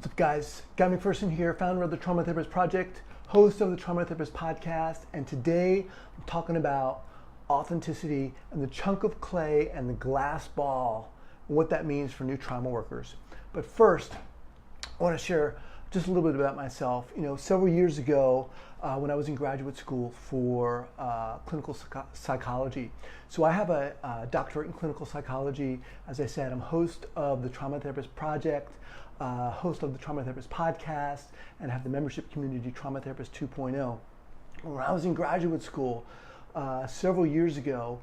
What's up, guys? Guy McPherson here, founder of the Trauma Therapist Project, host of the Trauma Therapist Podcast, and today I'm talking about authenticity and the chunk of clay and the glass ball, and what that means for new trauma workers. But first, I want to share just a little bit about myself. Several years ago, when I was in graduate school for clinical psychology. So I have a doctorate in clinical psychology. As I said, I'm host of the Trauma Therapist Project, host of the Trauma Therapist Podcast, and have the membership community Trauma Therapist 2.0. When I was in graduate school several years ago,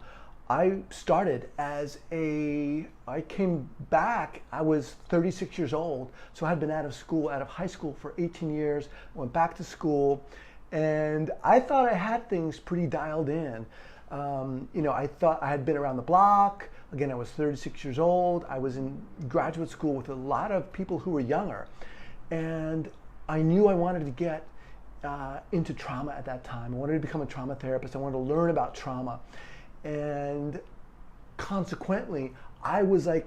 I started I came back, I was 36 years old, so I had been out of high school for 18 years, went back to school, and I thought I had things pretty dialed in. I thought I had been around the block. Again, I was 36 years old. I was in graduate school with a lot of people who were younger, and I knew I wanted to get into trauma at that time. I wanted to become a trauma therapist. I wanted to learn about trauma. And consequently, I was I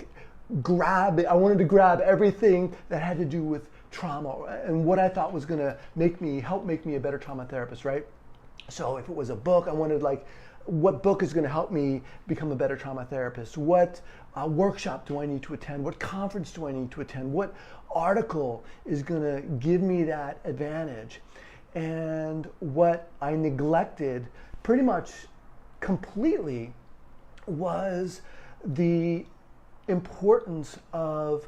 wanted to grab everything that had to do with trauma and what I thought was going to help make me a better trauma therapist, right? So if it was a book, I wanted what book is going to help me become a better trauma therapist? What workshop do I need to attend? What conference do I need to attend? What article is going to give me that advantage? And what I neglected pretty much completely was the importance of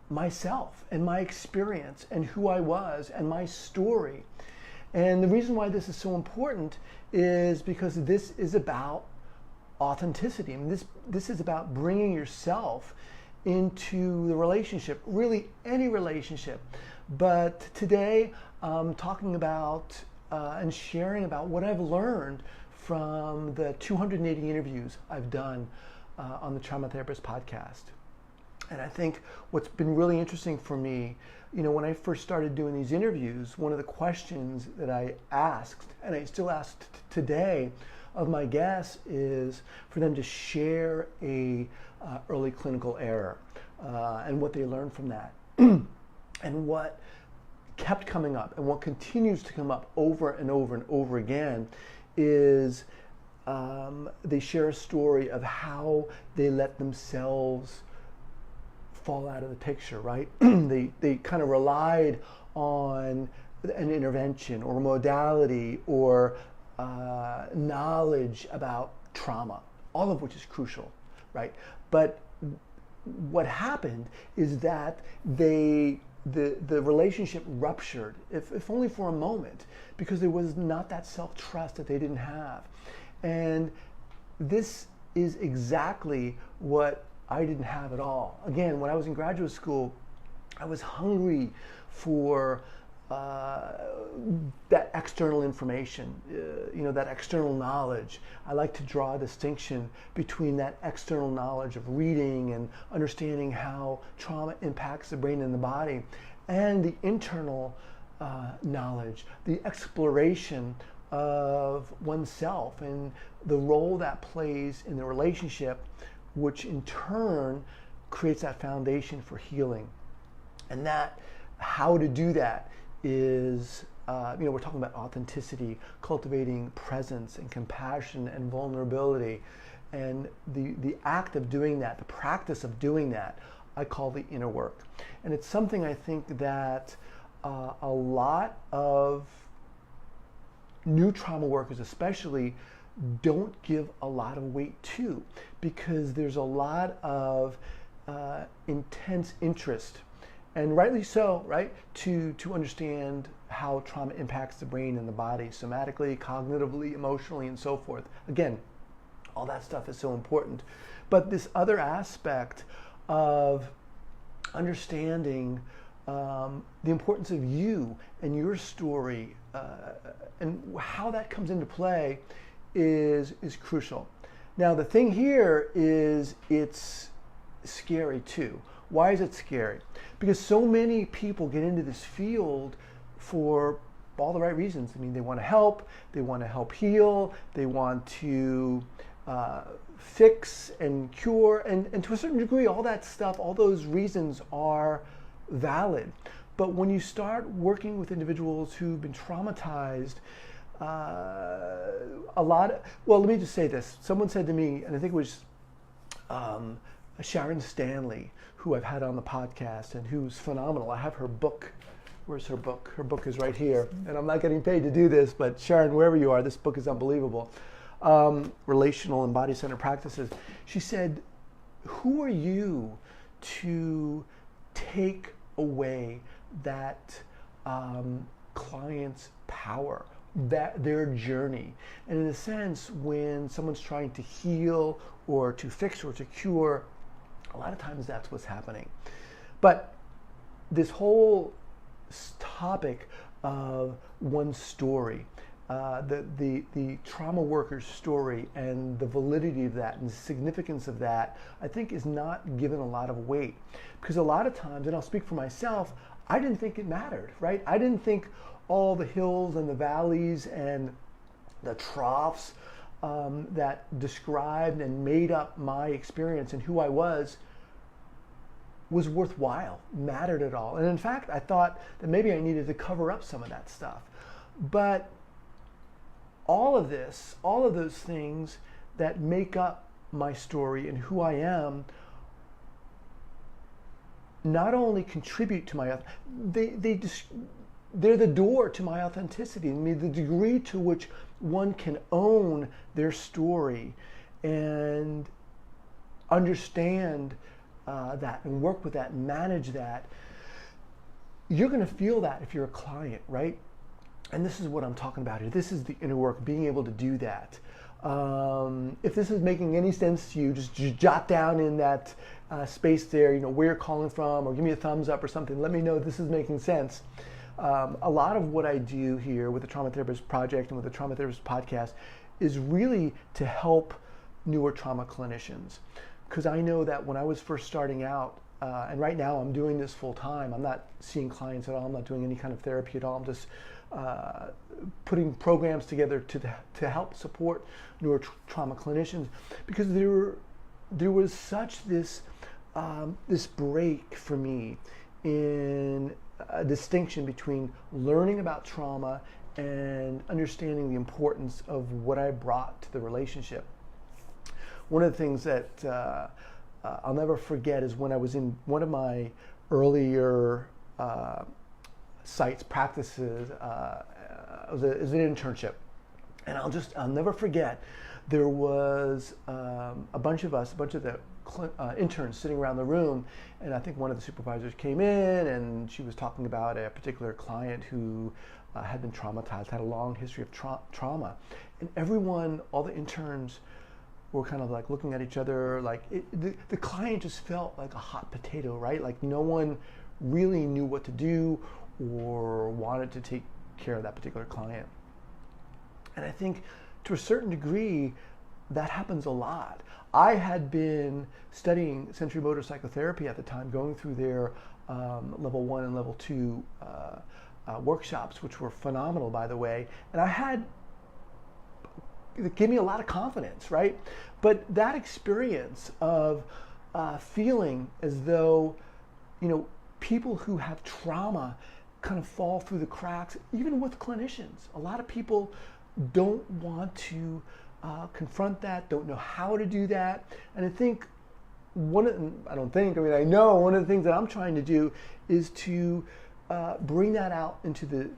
myself and my experience and who I was and my story. And the reason why this is so important is because this is about authenticity. I mean, this is about bringing yourself into the relationship, really any relationship. But today I'm talking about and sharing about what I've learned from the 280 interviews I've done on the Trauma Therapist Podcast. And I think what's been really interesting for me, when I first started doing these interviews, one of the questions that I asked, and I still ask today, of my guests is for them to share a early clinical error and what they learned from that. And what kept coming up and what continues to come up over and over and over again is they share a story of how they let themselves fall out of the picture, right? They kind of relied on an intervention or modality or knowledge about trauma, all of which is crucial, right? But what happened is that the relationship ruptured, if only for a moment, because there was not that self-trust that they didn't have. And this is exactly what I didn't have at all. Again, when I was in graduate school, I was hungry for that external information, that external knowledge. I like to draw a distinction between that external knowledge of reading and understanding how trauma impacts the brain and the body, and the internal knowledge, the exploration of oneself and the role that plays in the relationship, which in turn creates that foundation for healing. And that, how to do that is, we're talking about authenticity, cultivating presence and compassion and vulnerability. And the act of doing that, the practice of doing that, I call the inner work. And it's something I think that a lot of new trauma workers especially don't give a lot of weight to, because there's a lot of intense interest, and rightly so, right, to understand how trauma impacts the brain and the body somatically, cognitively, emotionally, and so forth. Again, all that stuff is so important. But this other aspect of understanding the importance of you and your story and how that comes into play is crucial. Now, the thing here is it's scary too. Why is it scary? Because so many people get into this field for all the right reasons. I mean, they want to help heal, they want to fix and cure, and to a certain degree, all that stuff, all those reasons are valid. But when you start working with individuals who've been traumatized, let me just say this. Someone said to me, and I think it was Sharon Stanley, who I've had on the podcast and who's phenomenal. I have her book. Where's her book? Her book is right here. And I'm not getting paid to do this, but Sharon, wherever you are, this book is unbelievable. Relational and Body-Centered Practices. She said, who are you to take away that client's power, that their journey? And in a sense, when someone's trying to heal or to fix or to cure, a lot of times that's what's happening. But this whole topic of one's story, the trauma worker's story and the validity of that and the significance of that, I think is not given a lot of weight. Because a lot of times, and I'll speak for myself, I didn't think it mattered, right? I didn't think all the hills and the valleys and the troughs that described and made up my experience and who I was worthwhile, mattered at all. And in fact, I thought that maybe I needed to cover up some of that stuff. But all of this, all of those things that make up my story and who I am, not only contribute to my, they're the door to my authenticity. I mean, the degree to which one can own their story and understand that and work with that and manage that, you're going to feel that if you're a client, right? And this is what I'm talking about here. This is the inner work, being able to do that. If this is making any sense to you, just jot down in that space there, where you're calling from, or give me a thumbs up or something. Let me know this is making sense. A lot of what I do here with the Trauma Therapist Project and with the Trauma Therapist Podcast is really to help newer trauma clinicians. Because I know that when I was first starting out, and right now I'm doing this full time, I'm not seeing clients at all, I'm not doing any kind of therapy at all, I'm just putting programs together to help support newer trauma clinicians, because there was such this break for me in a distinction between learning about trauma and understanding the importance of what I brought to the relationship. One of the things that I'll never forget is when I was in one of my earlier practices, it was an internship. And I'll never forget, there was a bunch of the interns sitting around the room, and I think one of the supervisors came in and she was talking about a particular client who had been traumatized, had a long history of trauma. And everyone, all the interns, were kind of like looking at each other, like the client just felt like a hot potato, right? Like no one really knew what to do or wanted to take care of that particular client. And I think to a certain degree, that happens a lot. I had been studying sensory motor psychotherapy at the time, going through their level 1 and level 2 workshops, which were phenomenal, by the way. And it gave me a lot of confidence, right? But that experience of feeling as though, people who have trauma kind of fall through the cracks, even with clinicians. A lot of people don't want to confront that, don't know how to do that. And I think I know one of the things that I'm trying to do is to bring that out into the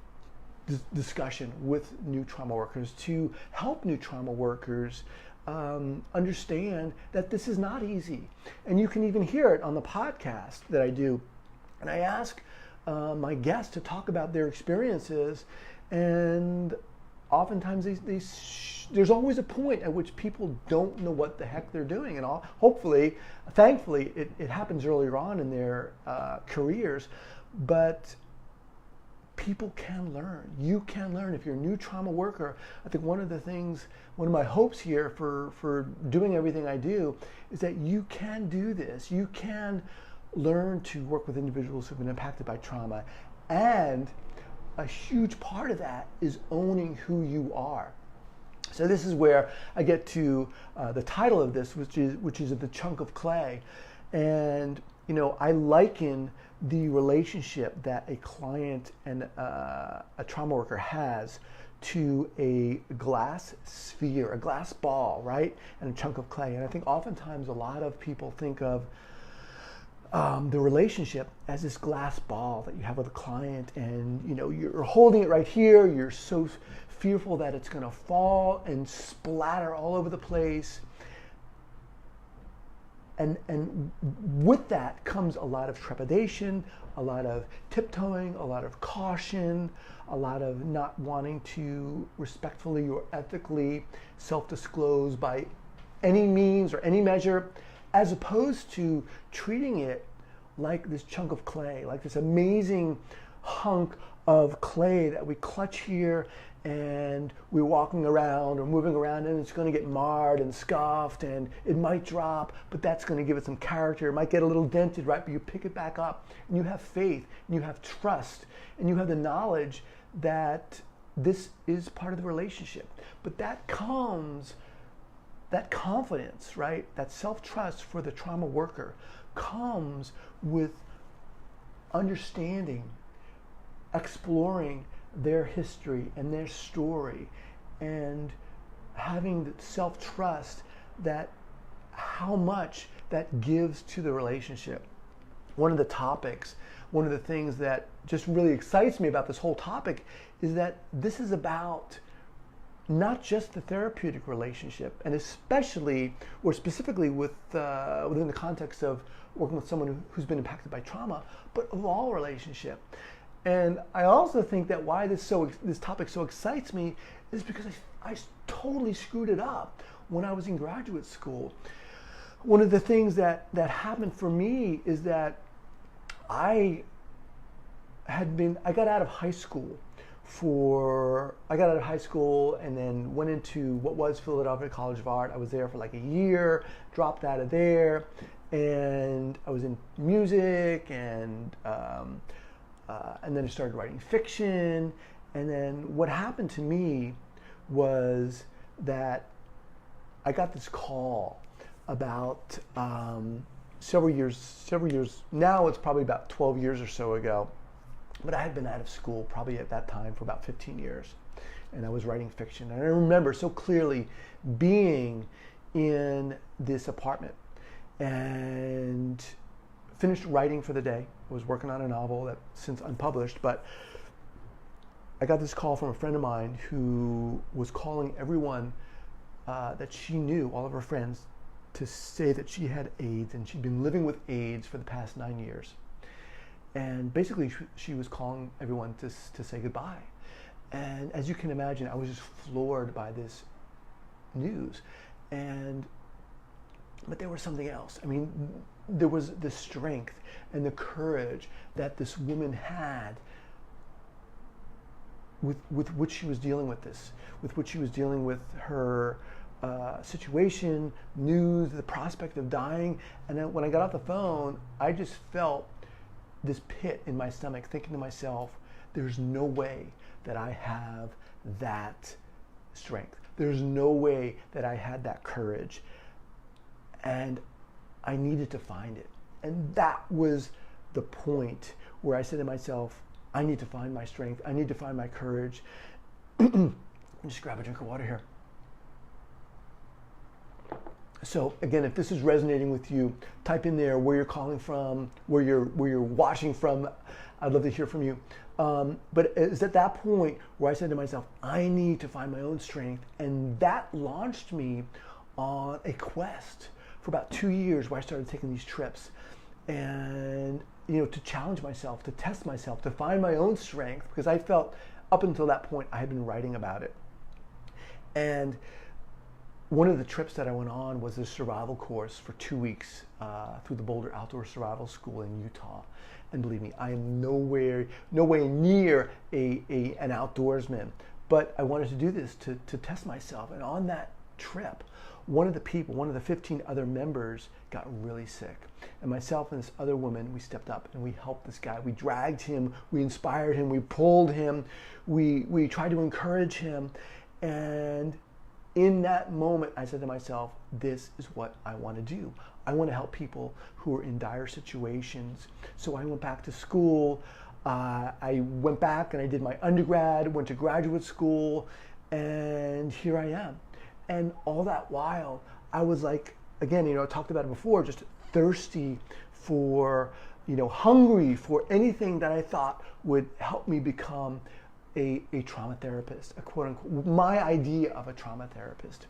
discussion with new trauma workers, to help new trauma workers understand that this is not easy. And you can even hear it on the podcast that I do. And I ask my guests to talk about their experiences, and oftentimes there's always a point at which people don't know what the heck they're doing. And thankfully, it happens earlier on in their careers, but people can learn. You can learn. If you're a new trauma worker, I think one of my hopes here for doing everything I do is that you can do this. You can learn to work with individuals who've been impacted by trauma. And a huge part of that is owning who you are. So this is where I get to the title of this, which is The Chunk of Clay. And I liken the relationship that a client and a trauma worker has to a glass sphere, a glass ball, right, and a chunk of clay. And I think oftentimes a lot of people think of the relationship as this glass ball that you have with a client, and you're holding it right here. You're so fearful that it's going to fall and splatter all over the place. And with that comes a lot of trepidation, a lot of tiptoeing, a lot of caution, a lot of not wanting to respectfully or ethically self-disclose by any means or any measure, as opposed to treating it like this chunk of clay, like this amazing hunk of clay that we clutch here, and we're walking around or moving around, and it's going to get marred and scuffed, and it might drop, but that's going to give it some character. It might get a little dented, right? But you pick it back up, and you have faith, and you have trust, and you have the knowledge that this is part of the relationship. But that confidence, right? That self-trust for the trauma worker comes with understanding, exploring their history and their story, and having the self-trust that how much that gives to the relationship. One of the things that just really excites me about this whole topic is that this is about not just the therapeutic relationship, and especially or specifically within the context of working with someone who's been impacted by trauma, but of all relationship. And I also think that why this topic so excites me is because I totally screwed it up when I was in graduate school. One of the things that happened for me is that I got out of high school and then went into what was Philadelphia College of Art. I was there for like a year, dropped out of there, and I was in music, and then I started writing fiction. And then what happened to me was that I got this call about several years, now it's probably about 12 years or so ago, but I had been out of school probably at that time for about 15 years, and I was writing fiction. And I remember so clearly being in this apartment and finished writing for the day. I was working on a novel that's since unpublished, but I got this call from a friend of mine who was calling everyone that she knew, all of her friends, to say that she had AIDS, and she'd been living with AIDS for the past 9 years. And basically she was calling everyone to say goodbye. And as you can imagine, I was just floored by this news. But there was something else. I mean, there was the strength and the courage that this woman had with which she was dealing with this, with which she was dealing with her situation, news, the prospect of dying. And then when I got off the phone, I just felt this pit in my stomach, thinking to myself, there's no way that I have that strength. There's no way that I had that courage. And I needed to find it. And that was the point where I said to myself, I need to find my strength. I need to find my courage. Just grab a drink of water here. So again, if this is resonating with you, type in there where you're calling from, where you're watching from. I'd love to hear from you. But it's at that point where I said to myself, I need to find my own strength. And that launched me on a quest for about 2 years, where I started taking these trips and, to challenge myself, to test myself, to find my own strength, because I felt up until that point I had been writing about it. And one of the trips that I went on was a survival course for 2 weeks through the Boulder Outdoor Survival School in Utah. And believe me, I am nowhere near an outdoorsman, but I wanted to do this to test myself. And on that trip, one of the 15 other members got really sick. And myself and this other woman, we stepped up and we helped this guy. We dragged him, we inspired him, we pulled him, we tried to encourage him. And in that moment, I said to myself, this is what I want to do. I want to help people who are in dire situations. So I went back to school. I went back and I did my undergrad, went to graduate school, and here I am. And all that while, I was like, again, I talked about it before, just thirsty for, hungry for anything that I thought would help me become a trauma therapist, a quote unquote, my idea of a trauma therapist.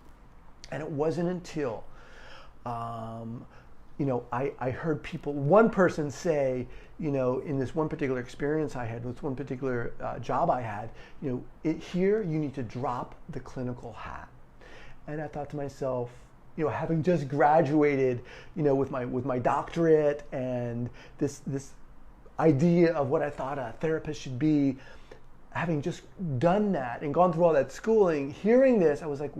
And it wasn't until, I heard one person say, in this one particular experience I had, with one particular job I had, here you need to drop the clinical hat. And I thought to myself, having just graduated, with my doctorate and this idea of what I thought a therapist should be, having just done that and gone through all that schooling, hearing this, I was like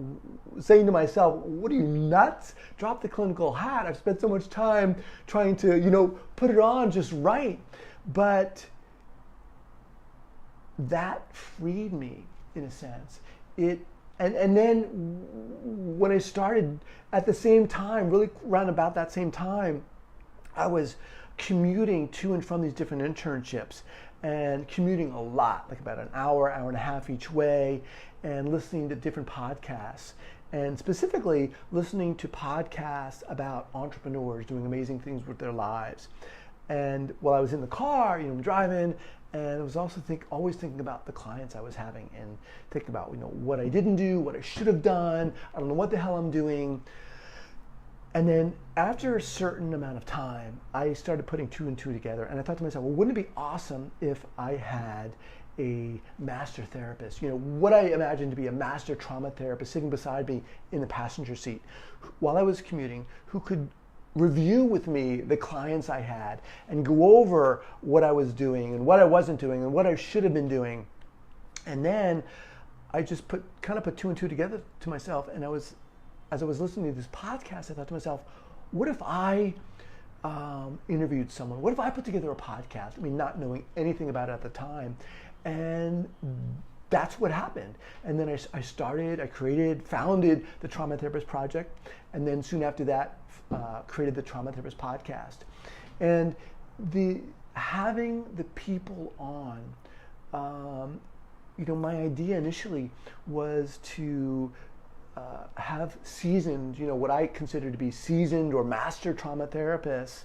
saying to myself, what are you, nuts? Drop the clinical hat. I've spent so much time trying to, put it on just right. But that freed me in a sense. And then when I started at the same time, really around about that same time, I was commuting to and from these different internships and commuting a lot, like about an hour and a half each way, and listening to different podcasts, and specifically listening to podcasts about entrepreneurs doing amazing things with their lives. And while I was in the car, driving, and I was also always thinking about the clients I was having and thinking about, what I didn't do, what I should have done, I don't know what the hell I'm doing. And then after a certain amount of time, I started putting two and two together, and I thought to myself, well, wouldn't it be awesome if I had a master therapist, what I imagined to be a master trauma therapist sitting beside me in the passenger seat while I was commuting, who could review with me the clients I had and go over what I was doing and what I wasn't doing and what I should have been doing. And then I just put two and two together to myself, and as I was listening to this podcast, I thought to myself, what if I interviewed someone? What if I put together a podcast? Not knowing anything about it at the time. And that's what happened. And then I founded the Trauma Therapist Project. And then soon after that, created the Trauma Therapist Podcast. And having the people on, my idea initially was to have seasoned, what I consider to be seasoned or master trauma therapists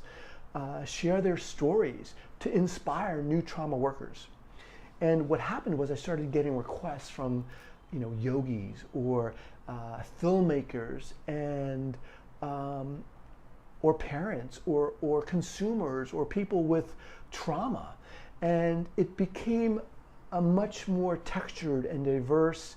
share their stories to inspire new trauma workers. And what happened was I started getting requests from, yogis or filmmakers and or parents or consumers or people with trauma. And it became a much more textured and diverse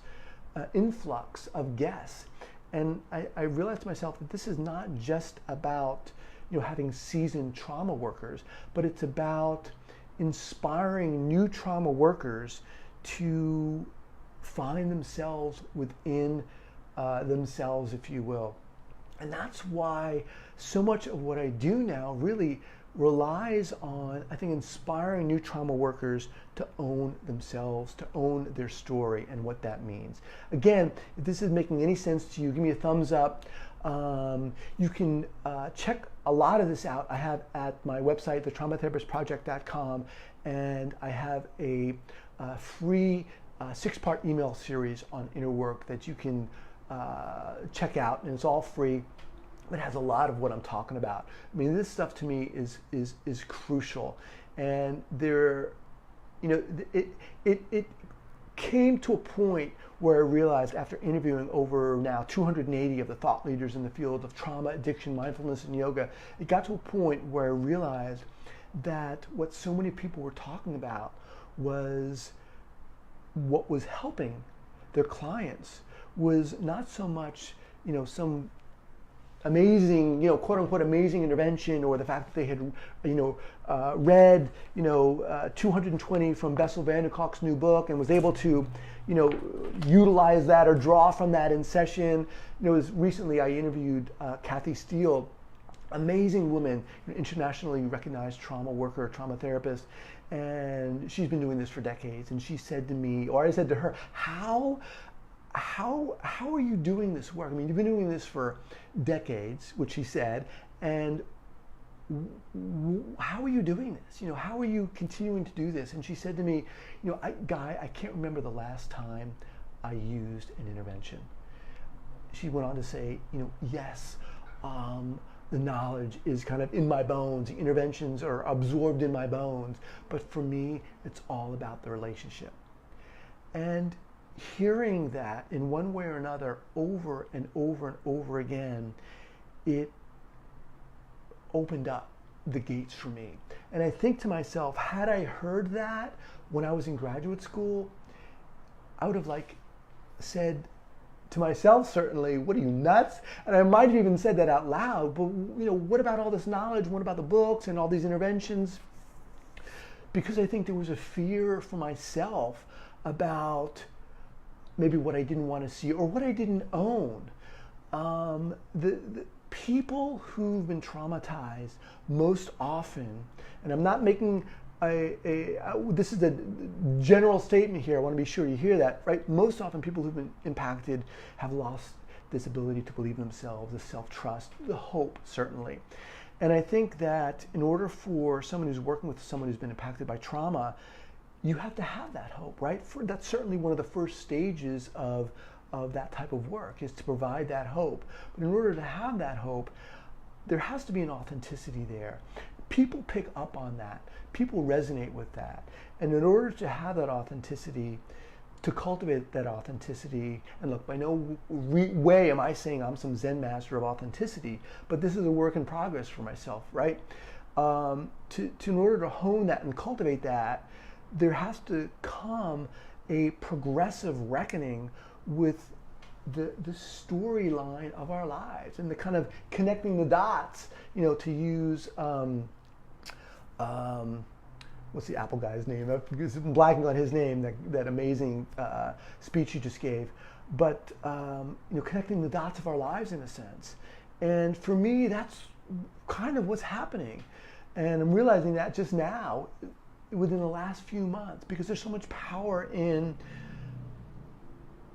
influx of guests. And I realized to myself that this is not just about having seasoned trauma workers, but it's about inspiring new trauma workers to find themselves within themselves, if you will. And that's why so much of what I do now really relies on, I think, inspiring new trauma workers to own themselves, to own their story and what that means. Again, if this is making any sense to you, give me a thumbs up. You can check a lot of this out. I have at my website, thetraumatherapistproject.com, and I have a free 6-part email series on inner work that you can check out, and it's all free. It has a lot of what I'm talking about. This stuff to me is crucial, and it came to a point where I realized, after interviewing over now 280 of the thought leaders in the field of trauma, addiction, mindfulness, and yoga, it got to a point where I realized that what so many people were talking about was what was helping their clients was not so much, some amazing, quote unquote amazing intervention, or the fact that they had, read, 220 from Bessel van der Kolk's new book and was able to, utilize that or draw from that in session. Recently I interviewed Kathy Steele, amazing woman, internationally recognized trauma worker, trauma therapist, and she's been doing this for decades. And she said to me, or I said to her, how how are you doing this work? I mean, you've been doing this for decades, which she said, and how are you doing this? How are you continuing to do this? And she said to me, Guy, I can't remember the last time I used an intervention. She went on to say, yes, the knowledge is kind of in my bones. The interventions are absorbed in my bones. But for me, it's all about the relationship. And hearing that in one way or another over and over and over again, it opened up the gates for me. And I think to myself, had I heard that when I was in graduate school, I would have said to myself, certainly, what are you, nuts? And I might have even said that out loud, but what about all this knowledge? What about the books and all these interventions? Because I think there was a fear for myself about maybe what I didn't want to see or what I didn't own. The people who've been traumatized most often, and I'm not making this is a general statement here, I want to be sure you hear that, right? Most often people who've been impacted have lost this ability to believe in themselves, the self-trust, the hope, certainly. And I think that in order for someone who's working with someone who's been impacted by trauma, you have to have that hope, right? That's certainly one of the first stages of that type of work, is to provide that hope. But in order to have that hope, there has to be an authenticity there. People pick up on that. People resonate with that. And in order to have that authenticity, to cultivate that authenticity, and look, by no way am I saying I'm some Zen master of authenticity, but this is a work in progress for myself, right? In order to hone that and cultivate that, there has to come a progressive reckoning with the storyline of our lives and the kind of connecting the dots, to use, what's the Apple guy's name? I'm blanking on his name, that amazing speech he just gave. But, connecting the dots of our lives in a sense. And for me, that's kind of what's happening. And I'm realizing that just now, within the last few months, because there's so much power in,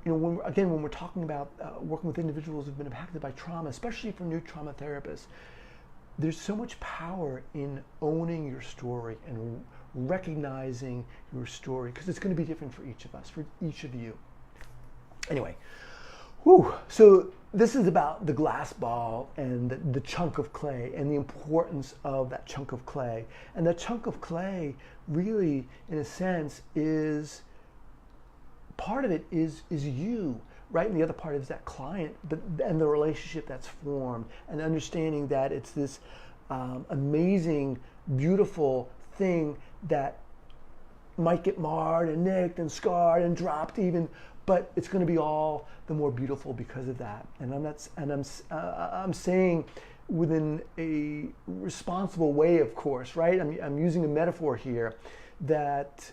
when we're talking about working with individuals who've been impacted by trauma, especially for new trauma therapists, there's so much power in owning your story and recognizing your story, because it's going to be different for each of us, for each of you. Anyway, so this is about the glass ball and the chunk of clay and the importance of that chunk of clay. And that chunk of clay really, in a sense, is part of it is you, right? And the other part is that client and the relationship that's formed, and understanding that it's this amazing, beautiful thing that might get marred and nicked and scarred and dropped even, but it's going to be all the more beautiful because of that. And I'm saying within a responsible way, of course, right? I'm using a metaphor here that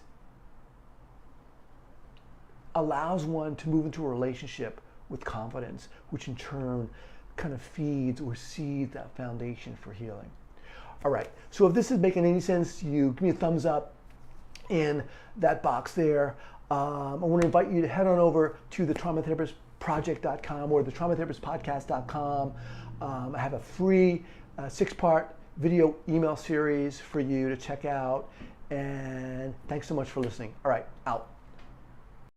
allows one to move into a relationship with confidence, which in turn kind of feeds or seeds that foundation for healing. All right, so if this is making any sense to you, give me a thumbs up in that box there. I want to invite you to head on over to the traumatherapistproject.com or the traumatherapistpodcast.com. I have a free 6-part video email series for you to check out. And thanks so much for listening. All right, out.